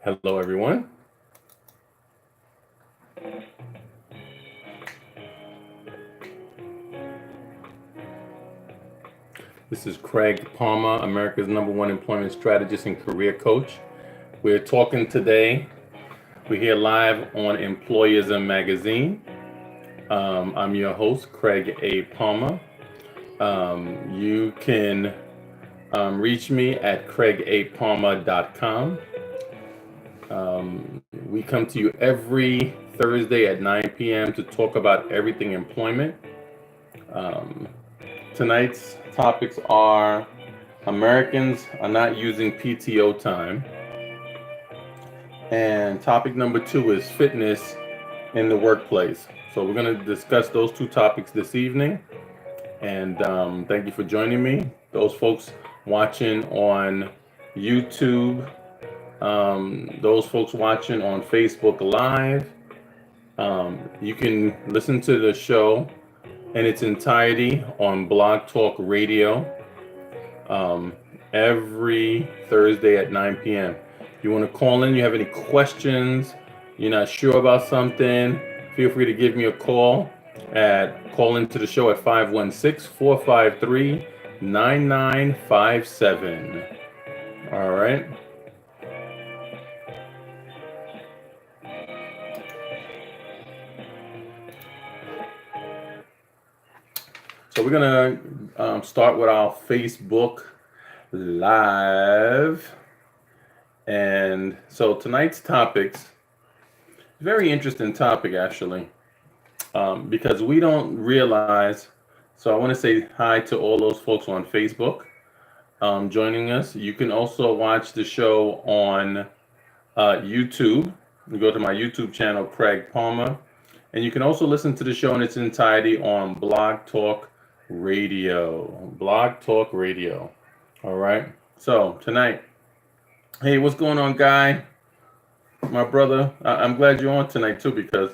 Hello, everyone. This is Craig Palmer, America's #1 employment strategist and career coach. We're talking today. We're here live on Employism Magazine. I'm your host, Craig A. Palmer. You can reach me at craigapalmer.com. We come to you every Thursday at 9 p.m. to talk about everything employment. Tonight's topics are Americans are not using PTO time. And topic number 2 is fitness in the workplace. So we're going to discuss those two topics this evening. And thank you for joining me. Those folks watching on YouTube, those folks watching on Facebook Live, you can listen to the show in its entirety on Blog Talk Radio every Thursday at 9 p.m. If you want to call in, you have any questions, you're not sure about something, feel free to give me a call into the show at 516-453-9957. All right. So we're going to start with our Facebook Live. And so tonight's topics, very interesting topic actually, because we don't realize. So I want to say hi to all those folks on Facebook joining us. You can also watch the show on YouTube. You go to my YouTube channel, Craig Palmer, and you can also listen to the show in its entirety on Blog Talk Radio. Blog Talk Radio. All right. So tonight, hey, what's going on, Guy? My brother, I'm glad you're on tonight too, because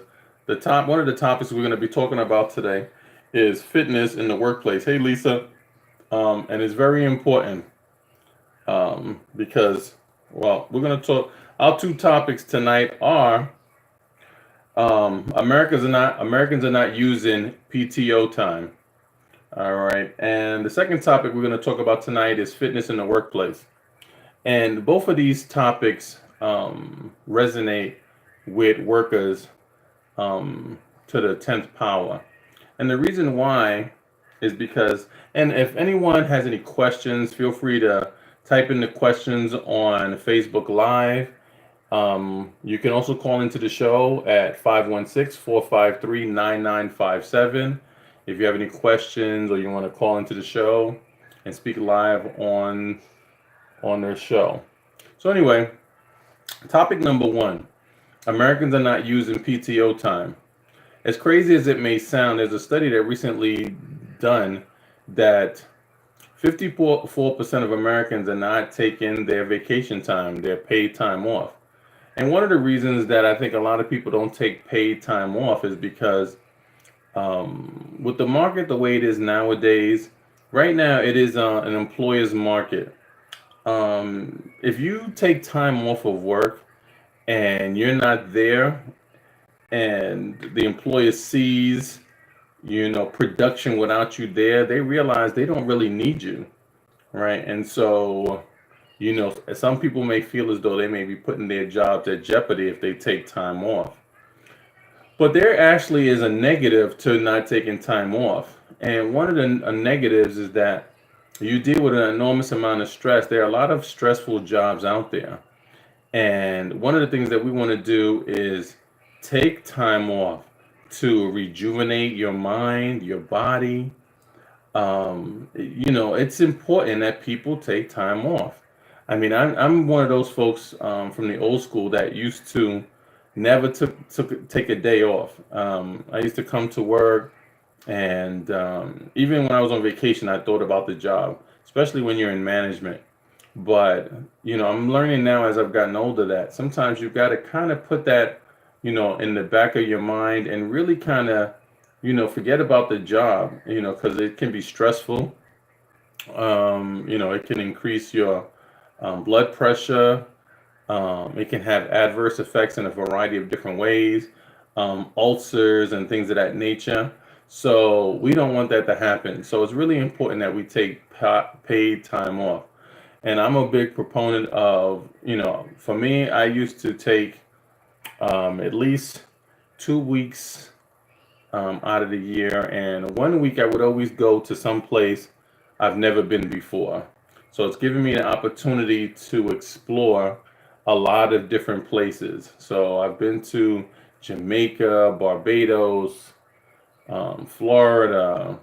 one of the topics we're going to be talking about today is fitness in the workplace. Hey, Lisa, and it's very important because, well, we're going to talk. Our two topics tonight are Americans are not using PTO time. All right, and the second topic we're going to talk about tonight is fitness in the workplace. And both of these topics resonate with workers to the 10th power. And the reason why is because, and if anyone has any questions, feel free to type in the questions on Facebook Live. You can also call into the show at 516-453-9957. If you have any questions or you want to call into the show and speak live on their show. So anyway, topic number 1, Americans are not using PTO time. As crazy as it may sound, there's a study that recently done that 54% of Americans are not taking their vacation time, their paid time off. And one of the reasons that I think a lot of people don't take paid time off is because with the market the way it is nowadays, right now it is an employer's market. If you take time off of work and you're not there, and the employer sees, production without you there, they realize they don't really need you, right? And so, some people may feel as though they may be putting their jobs at jeopardy if they take time off. But there actually is a negative to not taking time off. And one of the negatives is that you deal with an enormous amount of stress. There are a lot of stressful jobs out there. And one of the things that we want to do is take time off to rejuvenate your mind, your body. It's important that people take time off. I mean, I'm one of those folks from the old school that used to never take a day off. I used to come to work, and even when I was on vacation, I thought about the job, especially when you're in management. But I'm learning now as I've gotten older that sometimes you've got to kind of put that, in the back of your mind and really kind of, forget about the job, because it can be stressful. It can increase your blood pressure. It can have adverse effects in a variety of different ways, ulcers and things of that nature. So we don't want that to happen. So it's really important that we take paid time off. And I'm a big proponent of, for me, I used to take at least 2 weeks out of the year, and one week I would always go to some place I've never been before. So it's giving me an opportunity to explore a lot of different places. So I've been to Jamaica, Barbados, Florida,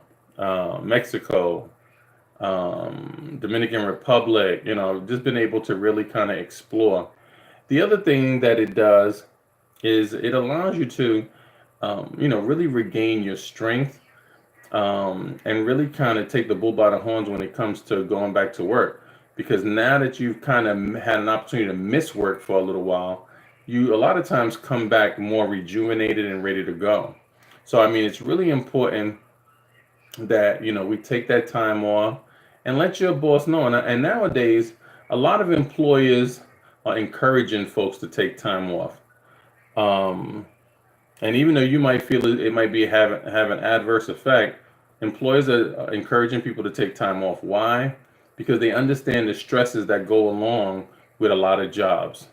Mexico, Dominican Republic. I've just been able to really kind of explore. The other thing that it does is it allows you to, really regain your strength, and really kind of take the bull by the horns when it comes to going back to work. Because now that you've kind of had an opportunity to miss work for a little while, you a lot of times come back more rejuvenated and ready to go. So, I mean, it's really important that, we take that time off and let your boss know. And nowadays, a lot of employers are encouraging folks to take time off. Um, and even though you might feel it might be have an adverse effect, employers are encouraging people to take time off. Why? Because they understand the stresses that go along with a lot of jobs,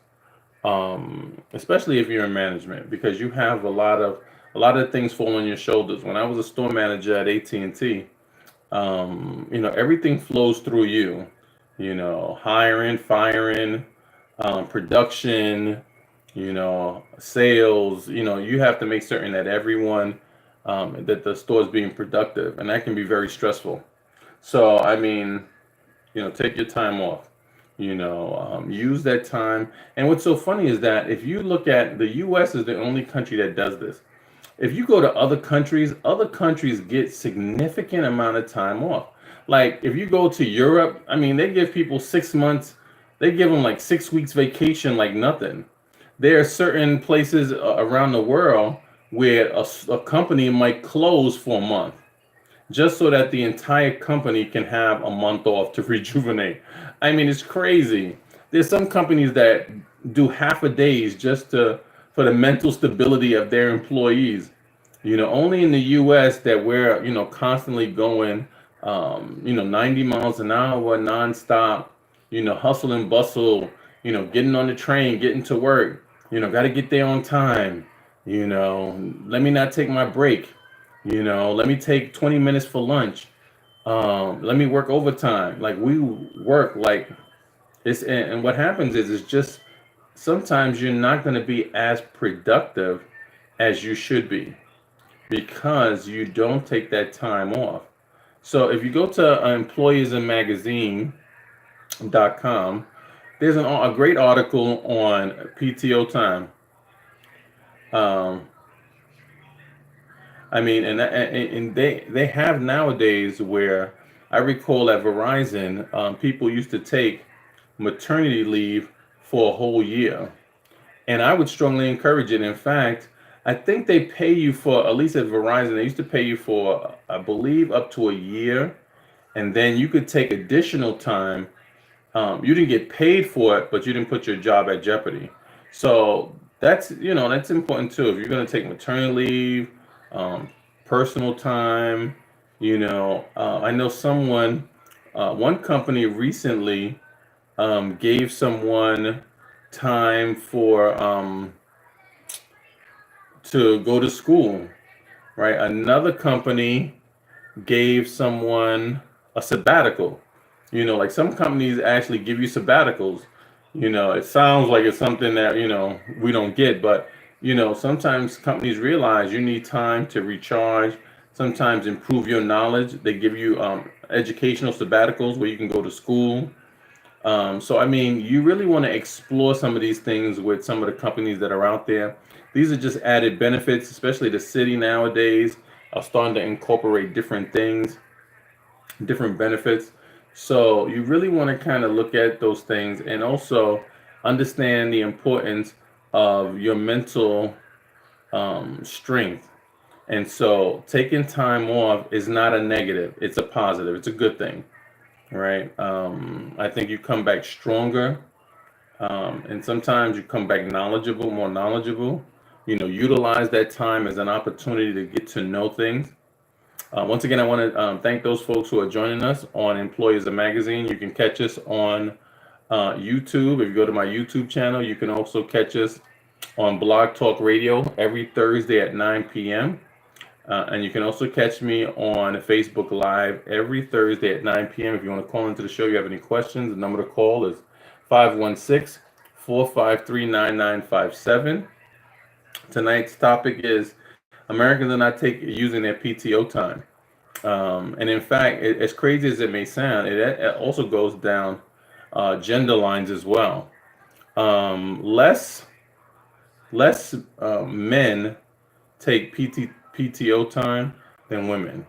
especially if you're in management, because you have a lot of things fall on your shoulders. When I was a store manager at AT&T, everything flows through you. Hiring, firing, production, sales. You have to make certain that everyone, that the store is being productive, and that can be very stressful. So, I mean, take your time off. Use that time. And what's so funny is that if you look at the U.S. is the only country that does this. If you go to other countries get significant amount of time off. Like if you go to Europe, I mean, they give people 6 months. They give them like 6 weeks vacation, like nothing. There are certain places around the world where a company might close for a month just so that the entire company can have a month off to rejuvenate. I mean, it's crazy. There's some companies that do half a days just for the mental stability of their employees. Only in the U.S. that we're constantly going 90 miles an hour nonstop, hustle and bustle, getting on the train, getting to work, got to get there on time, let me not take my break, let me take 20 minutes for lunch, let me work overtime. Like we work like and what happens is it's just sometimes you're not going to be as productive as you should be because you don't take that time off. So if you go to employismmagazine.com, there's a great article on PTO time. Um, I mean, and they have nowadays where I recall at Verizon, people used to take maternity leave for a whole year. And I would strongly encourage it. In fact, I think they pay you for, at least at Verizon, they used to pay you for, I believe, up to a year. And then you could take additional time. You didn't get paid for it, but you didn't put your job at jeopardy. So that's important too. If you're going to take maternity leave, um, personal time, I know one company recently gave someone time for to go to school, right? Another company gave someone a sabbatical. Like some companies actually give you sabbaticals. It sounds like it's something that, we don't get, but, sometimes companies realize you need time to recharge, sometimes improve your knowledge. They give you educational sabbaticals where you can go to school. So, I mean, you really want to explore some of these things with some of the companies that are out there. These are just added benefits, especially the city nowadays are starting to incorporate different things, different benefits. So you really want to kind of look at those things and also understand the importance of your mental strength. And so taking time off is not a negative, it's a positive, it's a good thing, right? I think you come back stronger. And sometimes you come back knowledgeable, more knowledgeable. Utilize that time as an opportunity to get to know things. Once again, I want to thank those folks who are joining us on Employism Magazine. You can catch us on YouTube. If you go to my YouTube channel, you can also catch us on Blog Talk Radio every Thursday at 9 p.m. And you can also catch me on Facebook Live every Thursday at 9 p.m. If you want to call into the show, you have any questions, the number to call is 516-453-9957. Tonight's topic is Americans are not using their PTO time. And in fact, as crazy as it may sound, it also goes down gender lines as well. Less men take PTO time than women.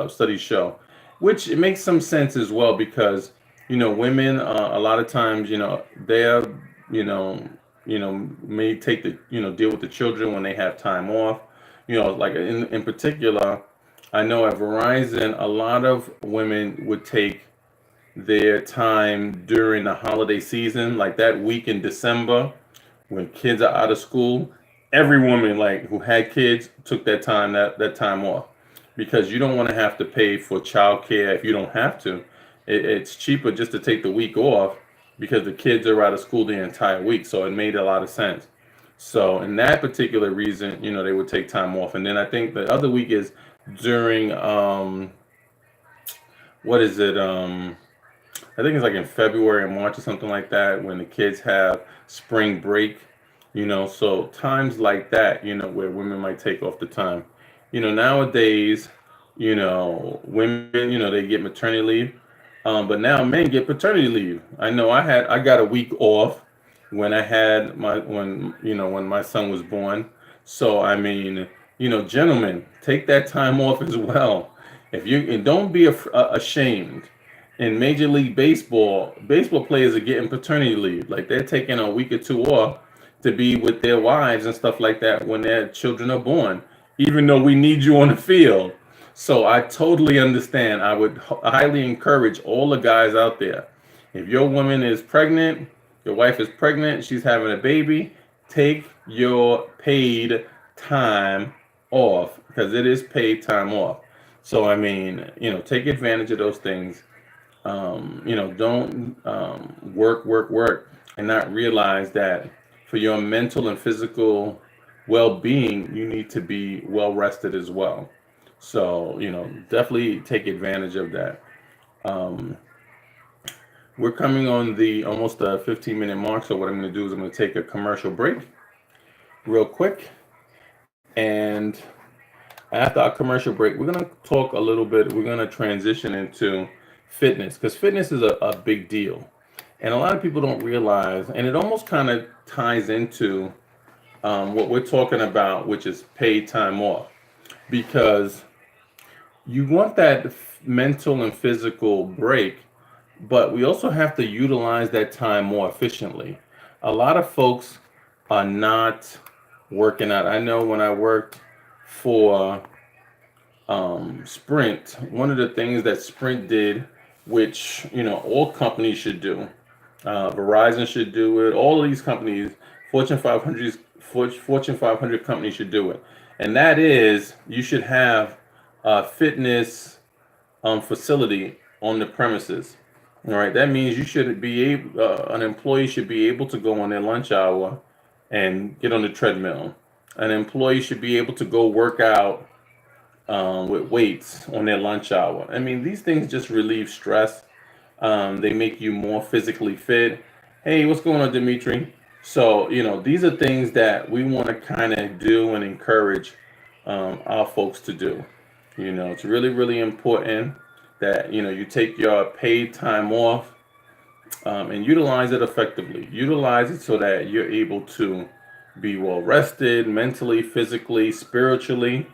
Studies show, which it makes some sense as well because women a lot of times they're you know may take the deal with the children when they have time off. Like in particular, I know at Verizon a lot of women would take their time during the holiday season, like that week in December when kids are out of school. Every woman like who had kids took that time off because you don't want to have to pay for childcare if you don't have to. It's cheaper just to take the week off because the kids are out of school the entire week. So it made a lot of sense. So in that particular reason, they would take time off. And then I think the other week is during what is it? I think it's like in February or March or something like that when the kids have spring break. So times like that, where women might take off the time. Nowadays, women, they get maternity leave. But now men get paternity leave. I know I got a week off when I had when my son was born. So I mean, gentlemen, take that time off as well. If you and don't be ashamed. In Major League baseball players are getting paternity leave. Like they're taking a week or two off to be with their wives and stuff like that when their children are born, even though we need you on the field. So I totally understand. I would highly encourage all the guys out there. If your woman is pregnant, your wife is pregnant, she's having a baby, take your paid time off because it is paid time off. So I mean, take advantage of those things. Don't work, and not realize that for your mental and physical well-being, you need to be well rested as well. So, definitely take advantage of that. Um, we're coming on the almost 15-minute mark. So what I'm going to do is I'm going to take a commercial break real quick. And after our commercial break, we're going to talk a little bit. We're going to transition into fitness because fitness is a big deal. And a lot of people don't realize, and it almost kind of ties into what we're talking about, which is paid time off. Because you want that mental and physical break, but we also have to utilize that time more efficiently. A lot of folks are not working out. I know when I worked for Sprint, one of the things that Sprint did, which all companies should do, Verizon should do it. All of these companies, Fortune 500 companies should do it, and that is you should have a fitness facility on the premises. All right, that means you should be able, an employee should be able to go on their lunch hour and get on the treadmill. An employee should be able to go work out with weights on their lunch hour. I mean, these things just relieve stress. They make you more physically fit. Hey, what's going on, Dimitri? So, these are things that we want to kind of do and encourage our folks to do. It's really, really important that, you take your paid time off and utilize it effectively. Utilize it so that you're able to be well rested mentally, physically, spiritually.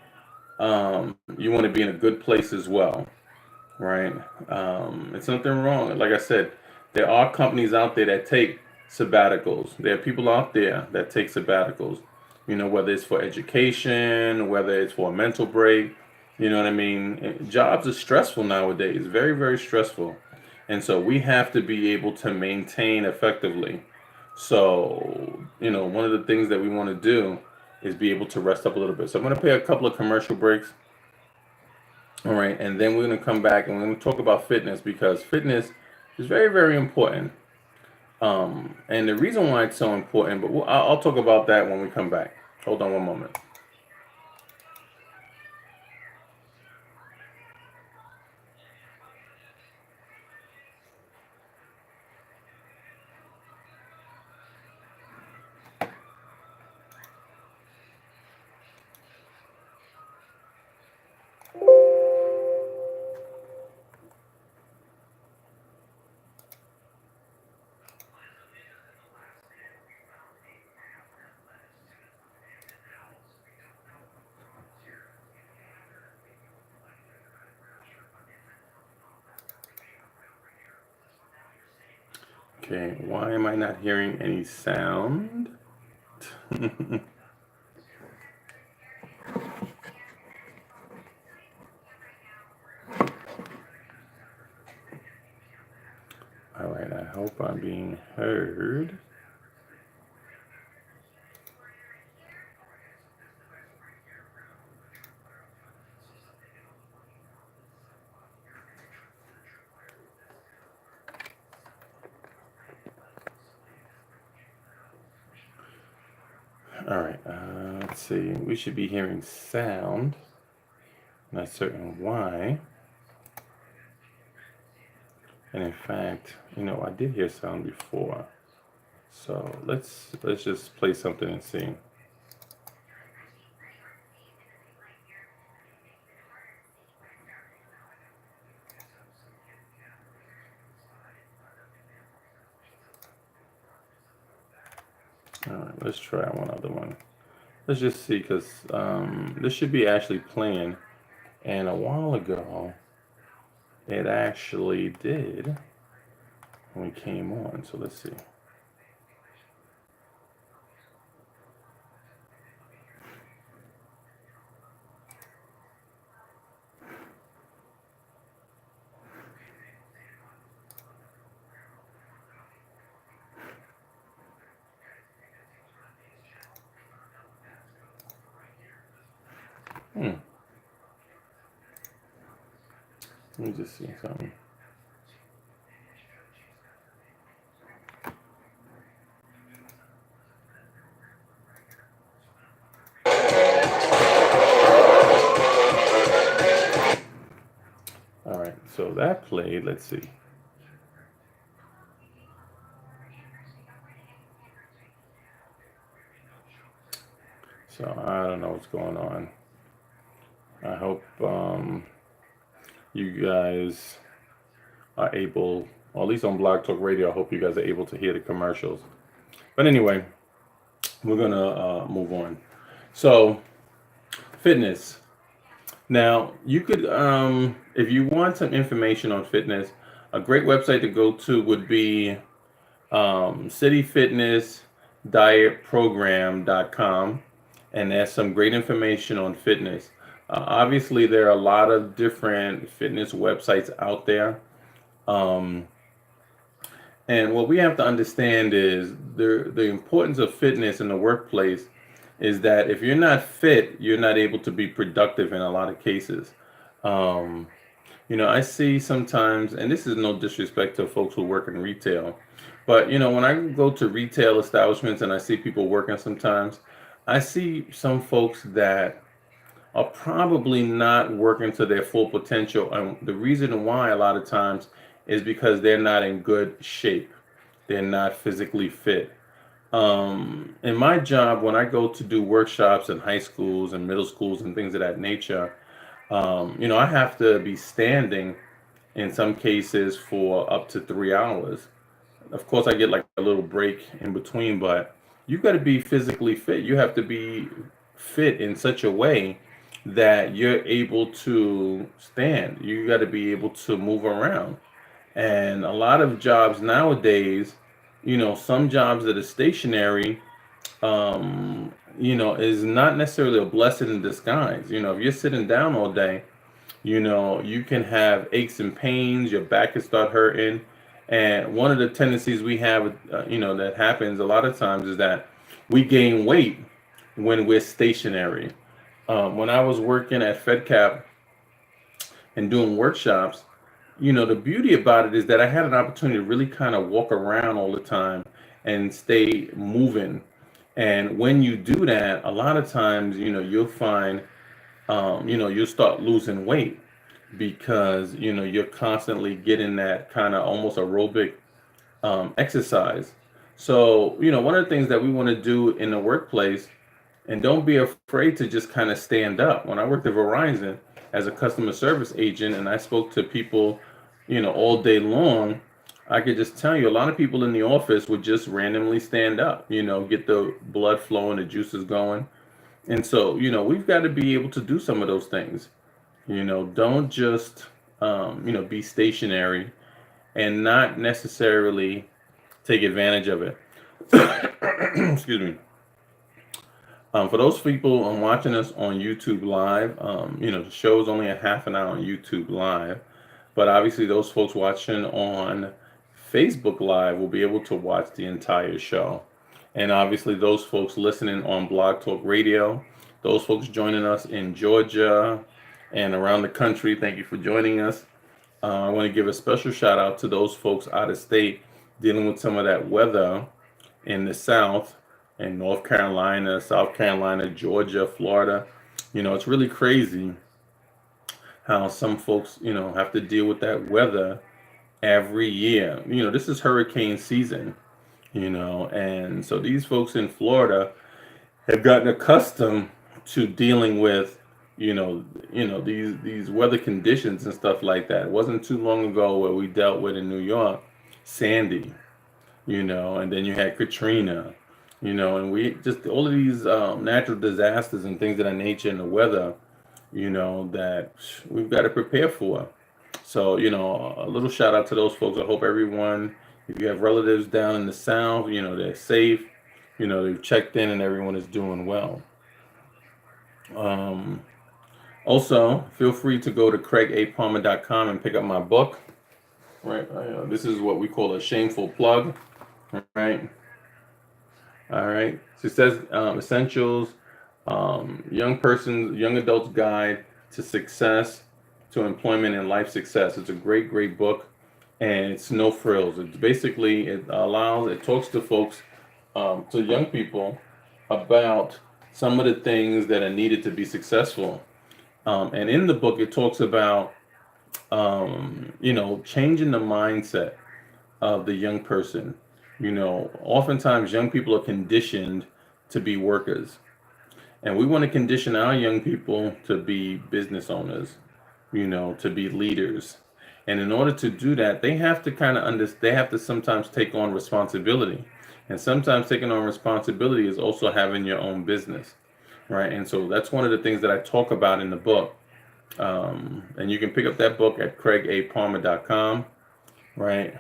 You want to be in a good place as well, right? It's nothing wrong. Like I said, there are companies out there that take sabbaticals. There are people out there that take sabbaticals, whether it's for education, whether it's for a mental break, you know what I mean? Jobs are stressful nowadays, very, very stressful. And so we have to be able to maintain effectively. So, one of the things that we want to do is be able to rest up a little bit. So I'm going to play a couple of commercial breaks. All right. And then we're going to come back and we're going to talk about fitness, because fitness is very, very important. And the reason why it's so important, but I'll talk about that when we come back. Hold on one moment. Okay, why am I not hearing any sound? All right, I hope I'm being heard. All right, let's see. We should be hearing sound. Not certain why. And in fact, I did hear sound before. So let's just play something and see. All right, let's try one other one. Let's just see, because this should be actually playing. And a while ago, it actually did when we came on. So let's see. Let me just see something. All right, so that played. Let's see. So I don't know what's going on. I hope you guys are able, or at least on Blog Talk Radio, I hope you guys are able to hear the commercials. But anyway, we're gonna move on. So, fitness. Now, you could, if you want some information on fitness, a great website to go to would be cityfitnessdietprogram.com, and there's some great information on fitness. Obviously, there are a lot of different fitness websites out there. Um, and what we have to understand is the importance of fitness in the workplace is that if you're not fit, you're not able to be productive in a lot of cases. Um, I see sometimes, and this is no disrespect to folks who work in retail, but when I go to retail establishments and I see people working sometimes, I see some folks that are probably not working to their full potential. And the reason why a lot of times is because they're not in good shape. They're not physically fit. In my job, when I go to do workshops in high schools and middle schools and things of that nature, I have to be standing in some cases for up to 3 hours. Of course, I get like a little break in between, but you've got to be physically fit. You have to be fit in such a way that you're able to stand. You got to be able to move around. And a lot of jobs nowadays, some jobs that are stationary, is not necessarily a blessing in disguise. If you're sitting down all day, you can have aches and pains, your back can start hurting, And one of the tendencies we have, that happens a lot of times is that we gain weight when we're stationary. When I was working at FedCap and doing workshops, the beauty about it is that I had an opportunity to really kind of walk around all the time and stay moving. And when you do that, a lot of times, you'll find, you'll start losing weight because, you're constantly getting that kind of almost aerobic exercise. So, one of the things that we want to do in the workplace, and don't be afraid to just kind of stand up. When I worked at Verizon as a customer service agent and I spoke to people, all day long, I could just tell you a lot of people in the office would just randomly stand up, get the blood flowing, the juices going. And so, we've got to be able to do some of those things. Don't just, be stationary and not necessarily take advantage of it. Excuse me. For those people watching us on YouTube Live, the show is only a half an hour on YouTube Live, but obviously those folks watching on Facebook Live will be able to watch the entire show. And obviously those folks listening on Blog Talk Radio, those folks joining us in Georgia and around the country, thank you for joining us. I want to give a special shout out to those folks out of state dealing with some of that weather in the South, in North Carolina, South Carolina, Georgia, Florida. It's really crazy how some folks, have to deal with that weather every year. This is hurricane season, and so these folks in Florida have gotten accustomed to dealing with, these weather conditions and stuff like that. It wasn't too long ago where we dealt with in New York, Sandy, and then you had Katrina, and we just all of these natural disasters and things of that nature in the weather, that we've got to prepare for. So, a little shout out to those folks. I hope everyone, if you have relatives down in the South, they're safe, they've checked in and everyone is doing well. Also, feel free to go to CraigAPalmer.com and pick up my book. Right, this is what we call a shameful plug. Right. All right. Success essentials, young adults guide to success, to employment and life success. It's a great, great book, and it's no frills. It's basically it talks to folks, to young people, about some of the things that are needed to be successful. And in the book, it talks about changing the mindset of the young person. Oftentimes young people are conditioned to be workers, and we want to condition our young people to be business owners, to be leaders. And in order to do that, they have to they have to sometimes take on responsibility. And sometimes taking on responsibility is also having your own business, right? And so that's one of the things that I talk about in the book. And you can pick up that book at CraigAPalmer.com, right?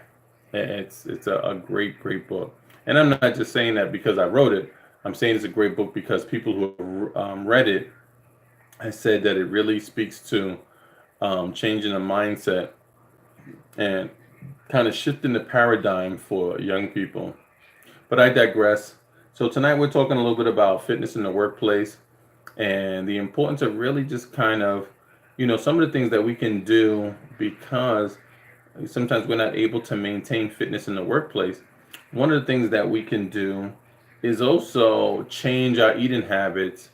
It's a great, great book. And I'm not just saying that because I wrote it. I'm saying it's a great book because people who have read it have said that it really speaks to changing the mindset and kind of shifting the paradigm for young people. But I digress. So tonight we're talking a little bit about fitness in the workplace and the importance of really just kind of, some of the things that we can do, because sometimes we're not able to maintain fitness in the workplace. One of the things that we can do is also change our eating habits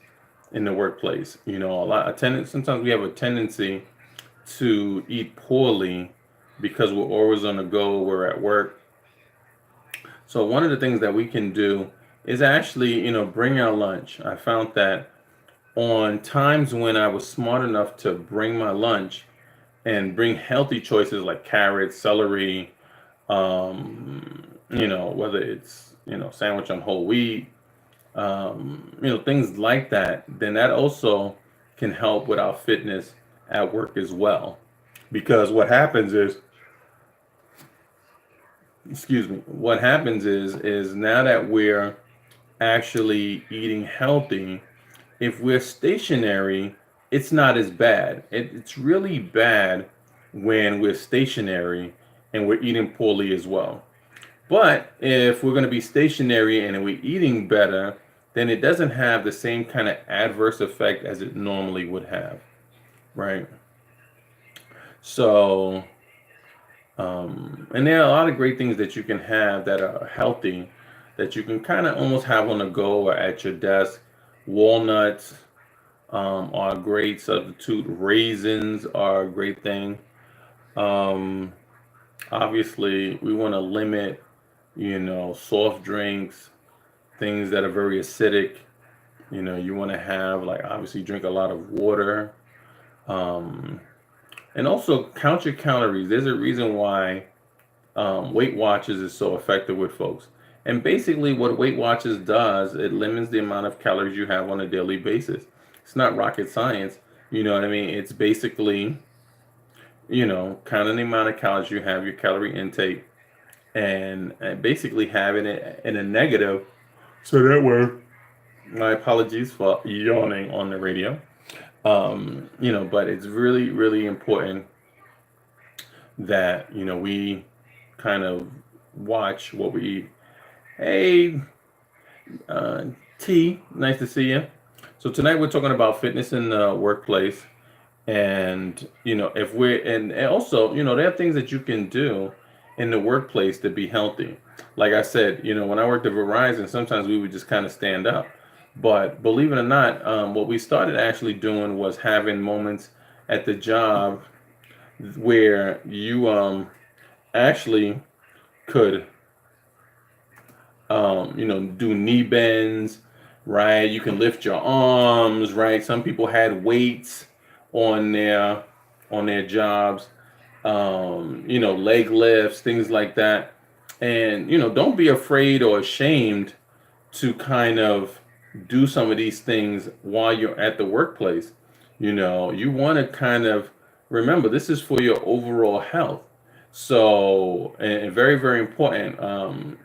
in the workplace. Sometimes we have a tendency to eat poorly because we're always on the go, we're at work. So one of the things that we can do is actually, bring our lunch. I found that on times when I was smart enough to bring my lunch and bring healthy choices like carrots, celery, whether it's, sandwich on whole wheat, things like that, then that also can help with our fitness at work as well. Because what happens is, is now that we're actually eating healthy, if we're stationary, it's not as bad. It's really bad when we're stationary and we're eating poorly as well. But if we're going to be stationary and we're eating better, then it doesn't have the same kind of adverse effect as it normally would have, right? So, and there are a lot of great things that you can have that are healthy, that you can kind of almost have on the go or at your desk. Walnuts are a great substitute. Raisins are a great thing. Um, Obviously, we want to limit, soft drinks, things that are very acidic. You want to have, like, obviously drink a lot of water. Um, and also count your calories. There's a reason why Weight Watchers is so effective with folks. And basically, what Weight Watchers does, it limits the amount of calories you have on a daily basis. It's not rocket science. You know what I mean? It's basically, counting the amount of calories you have, your calorie intake, and basically having it in a negative. So that way, my apologies for yawning on the radio. But it's really, really important that, we kind of watch what we eat. Hey, uh, T, nice to see you. So tonight we're talking about fitness in the workplace, and if we're and also there are things that you can do in the workplace to be healthy. Like I said, when I worked at Verizon, sometimes we would just kind of stand up. But believe it or not, what we started actually doing was having moments at the job where you actually could do knee bends, right? You can lift your arms, right? Some people had weights on their on their jobs, leg lifts, things like that. And don't be afraid or ashamed to kind of do some of these things while you're at the workplace. You want to kind of remember this is for your overall health. So, and very, very important. And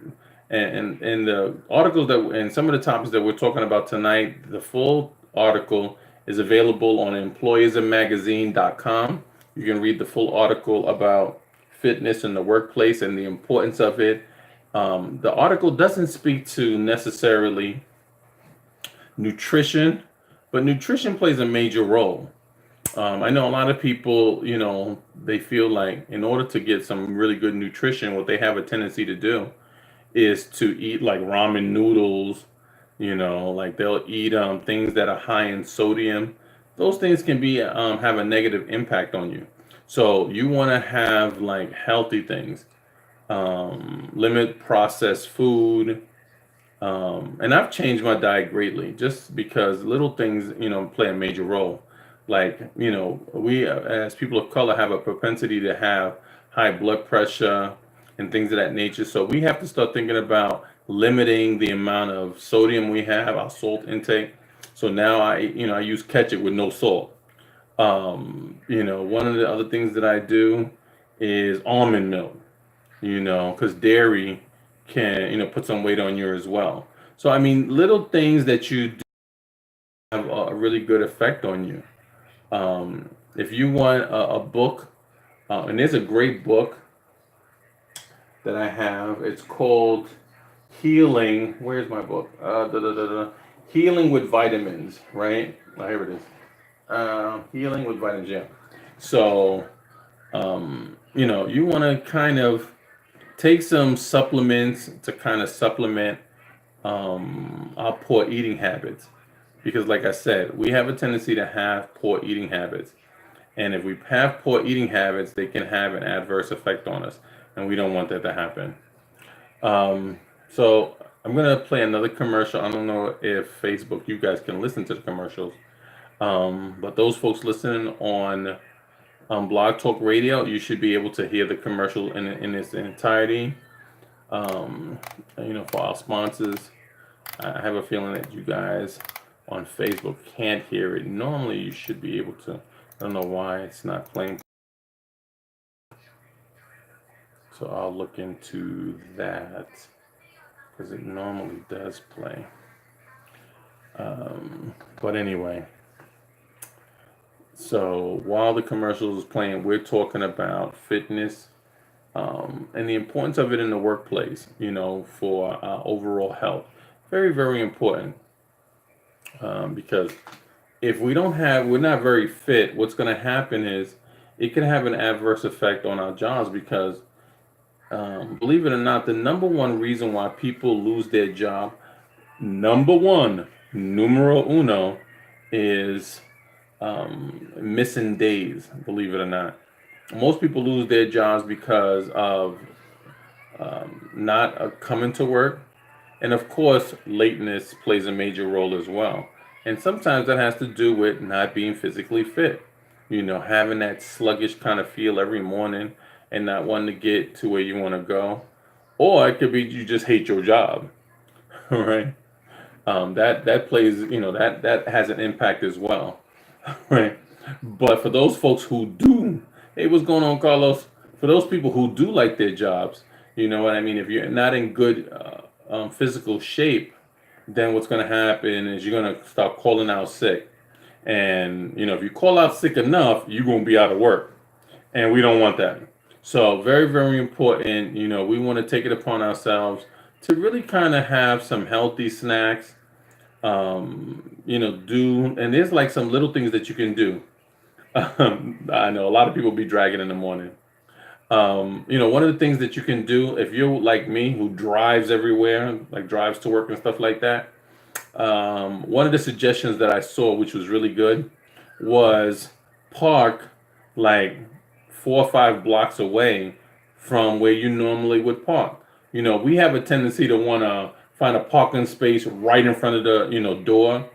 the articles that and some of the topics that we're talking about tonight, the full article is available on employismmagazine.com. You can read the full article about fitness in the workplace and the importance of it. The article doesn't speak to necessarily nutrition, but nutrition plays a major role. I know a lot of people, they feel like in order to get some really good nutrition, what they have a tendency to do is to eat like ramen noodles, like they'll eat things that are high in sodium. Those things can be have a negative impact on you. So you want to have like healthy things, limit processed food, and I've changed my diet greatly just because little things, play a major role. Like, we as people of color have a propensity to have high blood pressure and things of that nature. So we have to start thinking about limiting the amount of sodium we have, our salt intake. So now I use ketchup with no salt. One of the other things that I do is almond milk, because dairy can, put some weight on you as well. So, I mean, little things that you do have a really good effect on you. If you want a book, and there's a great book that I have, it's called Healing. Where's my book? Healing with Vitamins, right? Oh, here it is. Healing with Vitamins, yeah. So, you want to kind of take some supplements to kind of supplement our poor eating habits. Because, like I said, we have a tendency to have poor eating habits. And if we have poor eating habits, they can have an adverse effect on us. And we don't want that to happen. So I'm going to play another commercial. I don't know if Facebook, you guys can listen to the commercials. But those folks listening on Blog Talk Radio, you should be able to hear the commercial in its entirety. For our sponsors, I have a feeling that you guys on Facebook can't hear it. Normally, you should be able to. I don't know why it's not playing. So I'll look into that because it normally does play. But anyway, so while the commercial is playing, we're talking about fitness and the importance of it in the workplace, for overall health. Very, very important, because if we're not very fit, what's going to happen is it can have an adverse effect on our jobs because, believe it or not, the number one reason why people lose their job, number one, numero uno, is missing days, believe it or not. Most people lose their jobs because of not coming to work. And of course, lateness plays a major role as well. And sometimes that has to do with not being physically fit. Having that sluggish kind of feel every morning and not wanting to get to where you want to go. Or it could be you just hate your job, right? That plays, that has an impact as well, right? But for those folks who do, hey, what's going on, Carlos? For those people who do like their jobs, you know what I mean? If you're not in good physical shape, then what's going to happen is you're going to start calling out sick. And, if you call out sick enough, you're going to be out of work. And we don't want that. So, very, very important. We want to take it upon ourselves to really kind of have some healthy snacks. And there's like some little things that you can do. I know a lot of people be dragging in the morning. One of the things that you can do if you're like me who drives everywhere, like drives to work and stuff like that, one of the suggestions that I saw, which was really good, was park like 4 or 5 blocks away from where you normally would park. We have a tendency to want to find a parking space right in front of the, door,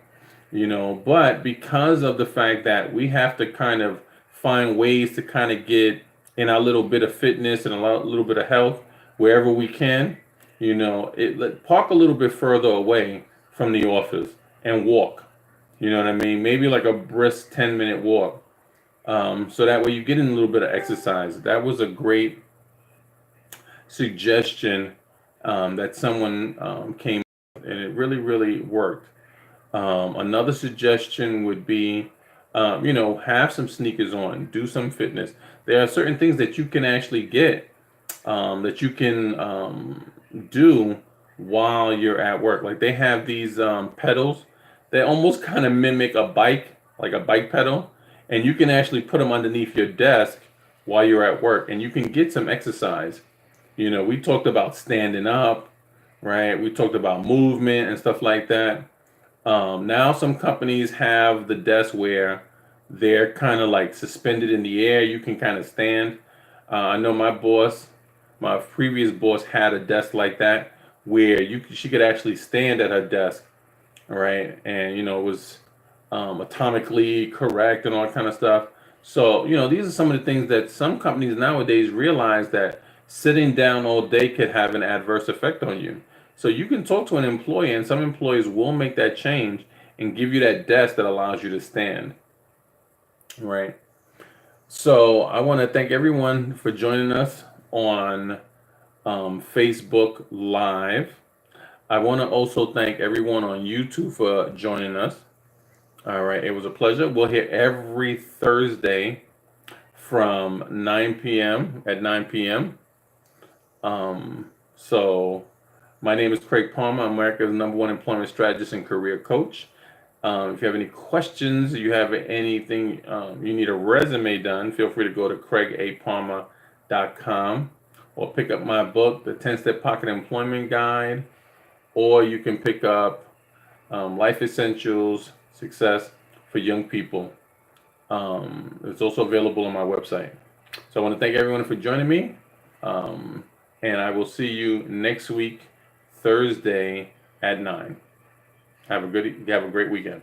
but because of the fact that we have to kind of find ways to kind of get in our little bit of fitness and little bit of health wherever we can, park a little bit further away from the office and walk. You know what I mean? Maybe like a brisk 10-minute walk. So that way you get in a little bit of exercise. That was a great suggestion that someone came up with, and it really, really worked. Another suggestion would be, have some sneakers on, do some fitness. There are certain things that you can actually get, that you can do while you're at work. Like they have these pedals that almost kind of mimic a bike, like a bike pedal, and you can actually put them underneath your desk while you're at work, and you can get some exercise. We talked about standing up, right? We talked about movement and stuff like that. Now some companies have the desks where they're kind of like suspended in the air. You can kind of stand. I know my previous boss had a desk like that where she could actually stand at her desk, right? And it was atomically correct and all that kind of stuff. So these are some of the things that some companies nowadays realize that sitting down all day could have an adverse effect on you. So you can talk to an employee, and some employees will make that change and give you that desk that allows you to stand, right? So I want to thank everyone for joining us on Facebook Live. I want to also thank everyone on YouTube for joining us. All right, it was a pleasure. We'll hear every Thursday from 9 p.m. at 9 p.m. So my name is Craig Palmer. I'm America's #1 employment strategist and career coach. If you have any questions, you have anything, you need a resume done, feel free to go to craigapalmer.com or pick up my book, The 10-Step Pocket Employment Guide, or you can pick up Life Essentials Success for Young People. It's also available on my website. So I want to thank everyone for joining me, and I will see you next week, Thursday at 9. Have a great weekend.